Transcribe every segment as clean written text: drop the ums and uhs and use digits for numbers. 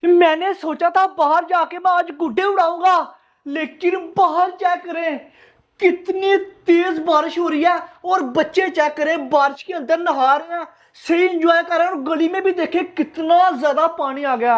मैंने सोचा था बाहर जाके मैं आज गुड्डे उड़ाऊंगा, लेकिन बाहर चेक करें कितनी तेज बारिश हो रही है और बच्चे चेक करें बारिश के अंदर नहा रहे हैं, सही एंजॉय कर रहे हैं। और गली में भी देखे कितना ज्यादा पानी आ गया।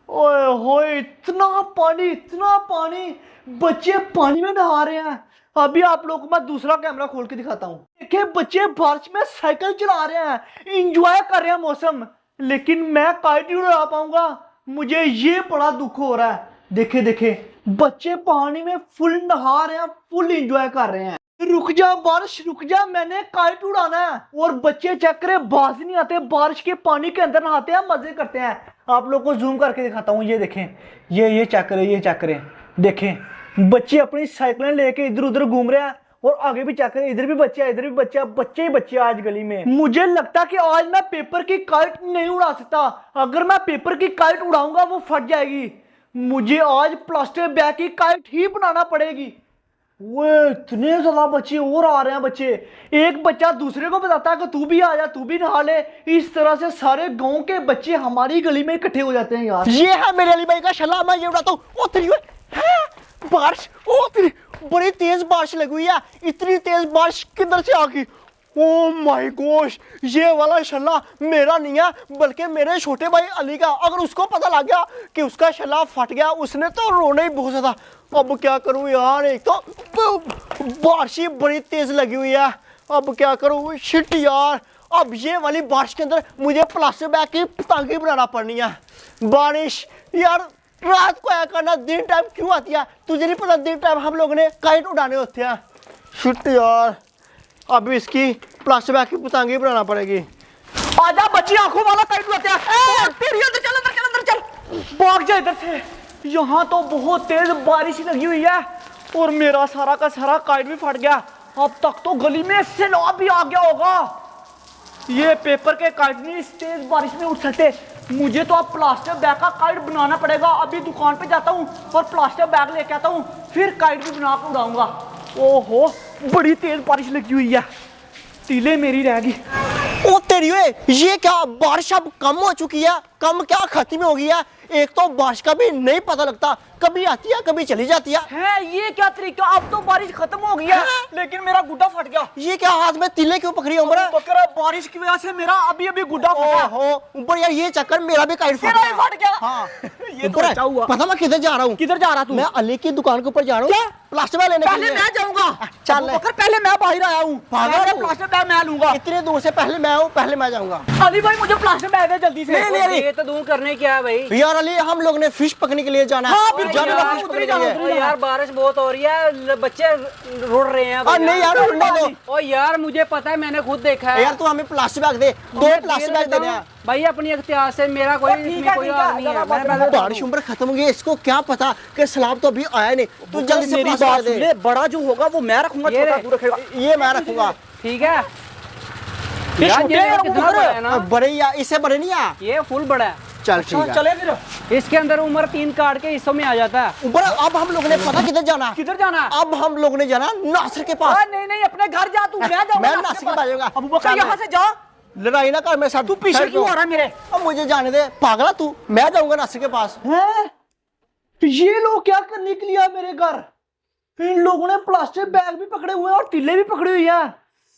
ओए होए, इतना पानी, बच्चे पानी में नहा रहे हैं। अभी आप लोग को मैं दूसरा कैमरा खोल के दिखाता हूँ। देखिए बच्चे बारिश में साइकिल चला रहे हैं, एंजॉय कर रहे हैं मौसम, लेकिन मैं काइट नहीं उड़ा पाऊंगा। मुझे ये बड़ा दुख हो रहा है। देखे देखे बच्चे पानी में फुल नहा रहे हैं, फुल एंजॉय कर रहे हैं। रुक जा बारिश रुक जा, मैंने काइट उड़ाना है। और बच्चे चेक करें बाज नहीं आते, बारिश के पानी के अंदर नहाते हैं, मजे करते हैं। आप लोग को जूम करके दिखाता हूँ। ये देखें, ये चेक करें, ये चेक करें। देखें बच्चे अपनी साइकिलें लेके इधर उधर घूम रहे हैं और आगे भी चेक करें, इधर भी बच्चे है, इधर भी बच्चे, बच्चे ही बच्चे आज गली में। मुझे लगता कि आज मैं पेपर की काइट नहीं उड़ा सकता। अगर मैं पेपर की काइट उड़ाऊंगा वो फट जाएगी। मुझे आज प्लास्टिक बैग की काइट ही बनाना पड़ेगी। वो इतने ज्यादा बच्चे और आ रहे हैं। बच्चे, एक बच्चा दूसरे को बताता है कि तू भी आ जा, तू भी नहा ले। इस तरह से सारे गांव के बच्चे हमारी गली में इकट्ठे हो जाते हैं यार। ये है मेरे अली भाई का शला, मैं ये उड़ाता हूँ। ओ तेरी बारिश, ओ तेरी बड़ी तेज बारिश लगी हुई है। इतनी तेज बारिश किधर से आ गई? ओ माय गॉश, ये वाला शला मेरा नहीं है बल्कि मेरे छोटे भाई अली का। अगर उसको पता लग गया कि उसका शला फट गया, उसने तो रोना ही बहुत ज्यादा। अब क्या करूं यार, एक तो बारिश ही बड़ी तेज लगी हुई है। अब क्या करूं, शिट यार। अब ये वाली बारिश के अंदर मुझे प्लास्टिक बैग की पतंगी बनाना पड़नी है। बारिश यार रात को आया करना, दिन टाइम क्यों आती है? तुझे नहीं पता दिन टाइम हम लोगों ने काइट उड़ाने होते हैं। शिट यार, अब इसकी प्लास्टिक बैग की पतंगी बनाना पड़ेगी। आजा बच्ची, आंखों वाला काइट उड़ाते हैं। तेरी अंदर चल, अंदर चल, अंदर चल, भाग जा इधर से। यहाँ तो बहुत तेज बारिश लगी हुई है और मेरा सारा का सारा काइट भी फट गया। अब तक तो गली में सैलाब भी आ गया होगा। ये पेपर के काइट नहीं इस तेज बारिश में उठ सकते। मुझे तो अब प्लास्टिक बैग का काइट बनाना पड़ेगा। अभी दुकान पे जाता हूँ और प्लास्टिक बैग लेके आता हूँ, फिर काइट भी बना कर उड़ाऊंगा। ओहो, बड़ी तेज बारिश लगी हुई है, तीले मेरी रहेगी। ओ तेरी वे, ये क्या बारिश अब कम हो चुकी है? कम क्या खत्म हो गई है। एक तो बारिश का भी नहीं पता लगता, कभी आती है कभी चली जाती है। ये क्या तरीका? अब तो बारिश खत्म हो गई है, लेकिन मेरा गुड्डा फट गया। ये क्या हाथ में तिले क्यों पकड़ी उम्र? पकड़ा बारिश की वजह से मेरा अभी अभी गुड्डा फटा। ओहो ऊपर यार, ये चक्कर मेरा भी काइट फट गया। हाँ ये तो अच्छा हुआ। पता मैं किधर जा रहा हूँ? किधर जा रहा तू? मैं अली की दुकान के ऊपर जा रहा हूँ प्लास्टिक बैग लेने के लिए। पहले मैं जाऊंगा। चल पहले मैं बाहर आया हूँ, प्लास्टिक बैग मैं लूंगा। इतने दूर से पहले मैं हूँ, पहले मैं जाऊंगा। अली भाई मुझे प्लास्टिक बैग दे जल्दी से। ये तो दूर करने क्या है भाई? यार अली, हम लोग ने फिश पकड़ने के लिए जाना है। यार बारिश बहुत हो रही है, बच्चे रुड़ रहे हैं। नहीं यार रुड़ने दो। ओ यार मुझे पता है, मैंने खुद देखा है। यार तू हमें प्लास्टिक बैग दे, 2 प्लास्टिक बैग दे दे भाई अपनी इख्तियार से। मेरा कोई नहीं है। बारिश उम्र खत्म हो गई, इसको क्या पता कि सैलाब तो अभी आया नहीं। तू जल्दी से मेरी बात सुन ले, बड़ा जो होगा वो मैं रखूंगा, छोटा तू रखेगा। ये मैं रखूंगा, ठीक है। ये छोटे यार कितना बड़ा है ना? बड़े या इससे बड़े नहीं आ। ये फुल बड़ा है। चल ठीक है, चले फिर। इसके अंदर उम्र 3 काट के हिस्सों में आ जाता है। ऊपर अब हम लोग ने पता किधर जाना? किधर जाना? अब हम लोग ने जाना नासिर के पास। नहीं अपने घर जा तू, मैं जाऊंगा। मैं नासिर के पास जाऊंगा। अबू बकर यहाँ से जा, लड़ाई ना कर मेरे साथ। तू पीछे क्यों आ रहा है मेरे? अब मुझे जाने दे, पागला तू। मैं जाऊंगा नासिर के पास। ये लोग क्या करने के लिए आए मेरे घर? इन लोगों ने प्लास्टिक बैग भी पकड़े हुए हैं और तिल्ले भी पकड़ी हुई है।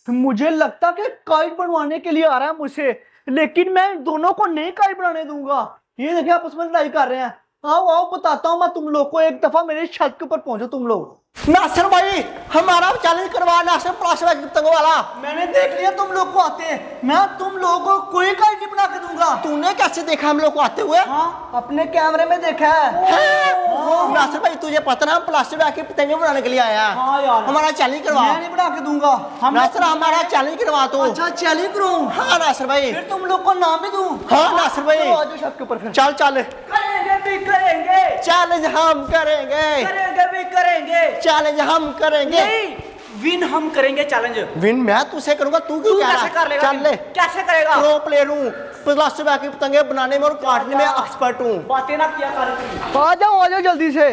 मुझे लगता कि काइट बनवाने के लिए आ रहा है मुझसे, लेकिन मैं इन दोनों को नहीं काइट बनाने दूंगा। ये देखिए आपस में लड़ाई कर रहे हैं। आओ आओ बताता हूँ मैं तुम लोग को, एक दफा मेरे छत के ऊपर पहुंचो तुम लोग। नासिर भाई हमारा चैलेंज करवा, नासिर प्लास्टिक बैग पतंगों वाला। मैंने देख लिया तुम लोग को आते हैं, मैं तुम लोगों को कोई काइट नहीं बना के दूंगा। तूने कैसे देखा हम लोग को आते हुए? हाँ, अपने कैमरे में देखा है। नासिर भाई तुझे पता ना, हम प्लास्टिक बैग की पतंगे बनाने के लिए आया। हाँ यार, हमारा चैलेंज करवा। मैं नहीं बना के दूंगा। नासिर हमारा चैलेंज करवा तो। अच्छा चैलेंज करूं? हाँ नासिर भाई, फिर तुम लोग को नाम भी दूं? हाँ नासिर भाई, आ जाओ छत के ऊपर फिर। चल चल, करेंगे भी करेंगे, चैलेंज हम करेंगे, करेंगे भी करेंगे। चैलेंज हम करेंगे। नहीं, विन हम करेंगे चैलेंज। विन मैं तुझसे करूंगा, तू क्यों कह रहा कैसे कर है? लेगा? चल ले, कैसे करेगा? प्रो प्लेयर हूँ, प्लास्टिक बैग की पतंगे बनाने में और काटने में एक्सपर्ट हूँ। बातें ना किया कर। आ जाओ जल्दी से।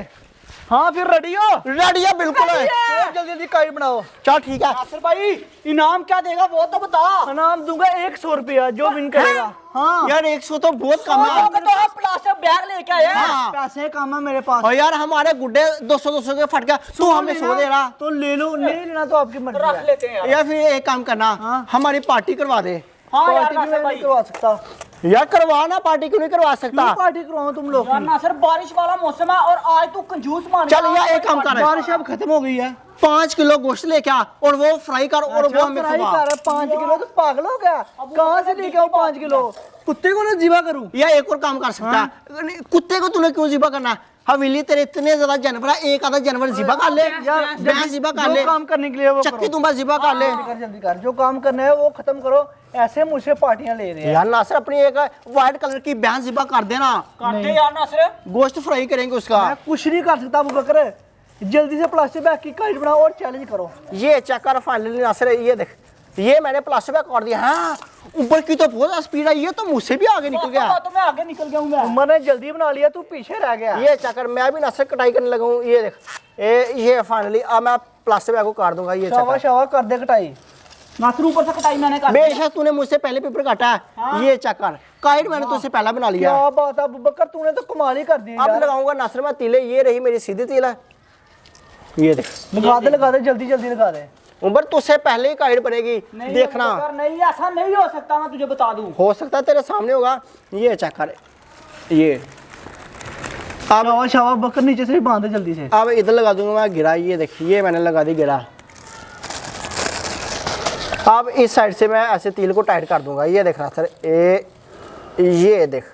हाँ फिर रेडी हो? रेडी है बिल्कुल है। चलो जल्दी जल्दी काइट बनाओ। चल ठीक है। नासिर भाई इनाम क्या देगा वो तो बता। इनाम दूंगा 100 रुपया जो विन करेगा। हाँ यार 100 तो बहुत कम है। तो आप प्लास्टिक बैग लेके आए। हाँ। पैसे कम है मेरे पास। और यार हमारे गुड्डे 200 के फट गया, तू हमें 100 दे रहा। तो ले लो, नहीं लेना तो आपकी मर्जी रख है। लेते हैं यार। यार फिर एक काम करना, हमारी पार्टी करवा दे। हाँ यार पार्टी भी नासिर मैं भाई नहीं करवा सकता। यार करवा ना, पार्टी क्यों नहीं करवा सकता? क्यों पार्टी करवाऊं तुम लोग यार की? नासिर बारिश वाला मौसम है और आज तू कंजूस मान चल यार एक काम कर, बारिश अब खत्म हो गई है। 5 किलो गोश्त लेके आ और वो फ्राई कर और वो हमें फ्राई खवा। कर 5 किलो तो पागल हो गया। कहाँ से लेके आऊं 5 किलो? कुत्ते को ना जीवा करूं? या एक और काम कर सकता है, कुत्ते को तूने क्यों जिबा करना? हवेली तेरे इतने ज्यादा जानवर है, एक आधा जानवर जिबा कर ले, भैंस जिबा कर ले, जो काम करने के लिए वो चक्की करो। तुम जिबा कर ले। जल्दी कर, जो काम करना है वो खत्म करो। ऐसे मुझसे पार्टियां ले रहे हैं। यार नासिर अपनी एक व्हाइट कलर की भैंस जिबा कर देना, करते यार नासिर। गोश्त फ्राई करेंगे उसका। मैं कुछ नहीं कर सकता अबू बकर। जल्दी से प्लास्टिक बैग की काइट बनाओ और चैलेंज करो। ये चक्कर फाइनली नासिर ये देख, ये मैंने प्लास्टिक बैग कर दिया। हाँ ऊपर की तो बहुत स्पीड है, ये तो मुझसे भी आगे निकल गया। तो मैं आगे निकल गया हूँ मैं। उमर ने जल्दी बना लिया, तू पीछे रह गया। ये चक्कर मैं भी नासिर कटाई करने लगा हूँ। ये देख, ये फाइनली अब मैं प्लास्टिक बैग को काट दूंगा। ये शाबाश चक्कर शाबाश, कर दे कटाई। नासिर ऊपर से कटाई मैंने कर दी। बेशक तूने मुझसे पहले पेपर काटा है। ये चक्कर काइट मैंने तुझसे पहला बना लिया। क्या बात है अबू बकर, तूने तो कमाल ही कर दी अब यार। लगाऊंगा नासिर मैं तीले, ये रही मेरी सीधी तिल है। ये देख लगा दे जल्दी जल्दी लगा दे। उमर तुझसे पहले ही काइट बनेगी, नहीं देखना। अबू बकर, नहीं ऐसा नहीं हो सकता, मैं तुझे बता दूं। हो सकता है तेरे सामने होगा। ये चक्कर ये अब शाबाश शाबाश बकर, नीचे से भी बांध दे जल्दी से। अब इधर लगा दूंगा मैं गिरा। ये देख, ये मैंने लगा दी गिरा। अब इस साइड से मैं ऐसे तिल को टाइट कर दूंगा। ये देख रहा सर, ये देख।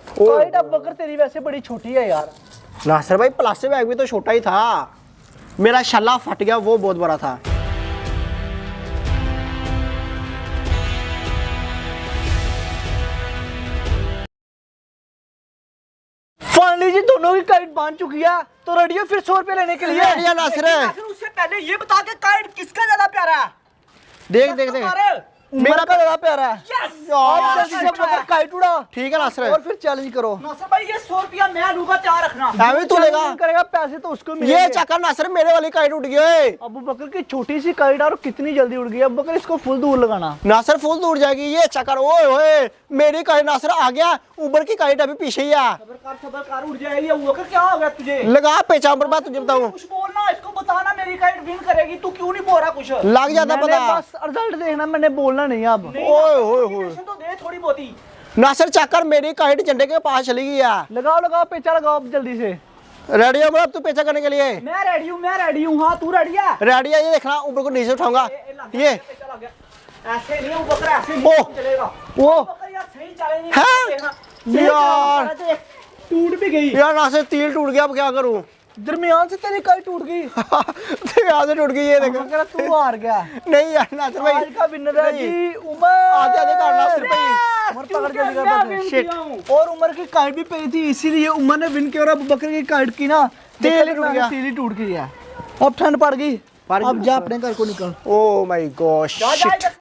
काइट अब बकर तेरी वैसे बड़ी छोटी है यार। नासिर भाई प्लास्टिक बैग भी तो छोटा ही था, मेरा शल्ला फट गया, वो बहुत बड़ा था। फाइनली जी दोनों की काइट बांध चुकी है, तो रेडी हो फिर 100 रुपए लेने के लिए? बढ़िया नासिर है। नासिर उससे पहले ये बता के काइट किसका ज्यादा प्यारा है? देख देख देख, मेरा का ज्यादा प्यारा है। यस अब जल्दी से बकर काइट उड़ा ठीक है नासिर। और फिर चैलेंज करो। नासिर भाई ये 100 रुपया मैं लूंगा, तैयार रखना। अभी तू लेगा। चैलेंज करेगा पैसे तो उसको ये मिलेंगे। चक्कर नासिर मेरे वाली काइट उठ गई। ओए अबू बकर की छोटी सी काइट और कितनी जल्दी उड़ गई। अबू बकर इसको फुल दूर लगाना। नासिर फुल दूर जाएगी। ये चक्कर, ओए ओए मेरी काइट नासिर आ गया, ऊपर की काइट अभी पीछे ही है। सबर कर उड़ जाएगी। ये वो क्या हो गया तुझे? लगा पेचा पर, मैं तुझे बताऊं। कुछ बोलना, इसको बताना मेरी काइट विन करेगी। तू क्यों नहीं बोल रहा कुछ? लग जाता मैंने पता। बस रिजल्ट देखना, मैंने बोलना नहीं अब। ओए ओए ओए तो दे थोड़ी बहुती। नासिर चक्कर मेरी काइट झंडे के पास चली गई है। लगाओ लगाओ पेचा लगाओ अब जल्दी से। रेडी हो अब तू पेचा करने के लिए? मैं रेडी हूँ, मैं रेडी हूँ। हाँ तू रेडी है? रेडी है। ये देखना ऊपर को नीचे उठाऊंगा। ये ऐसे नहीं वो बकरा, ऐसे ओ। नहीं चलेगा। ओ बकरा यार सही चलेगी। हैं? देखना। यार टूट भी गई। यार नासिर तिल टूट गया, अब क्या करूं? दरमियान से तेरी काइट टूट गई। यहाँ से टूट गई। ये देख, मगर तू हार गया। नहीं यार नासिर भाई, आज का विनर है नहीं। जी उमर। आधे आधे कर नासिर भाई। उमर पकड़ जल्दी कर बस। शिट। और उमर की काइट भी पई थी, इसीलिए उमर ने विन किया। और अब बकर की काइट की ना तेल टूट गया। तेल ही टूट गई है। अब ठंड पड़ गई, पड़ गई। अब जा अपने घर को निकल। Oh my God, shit.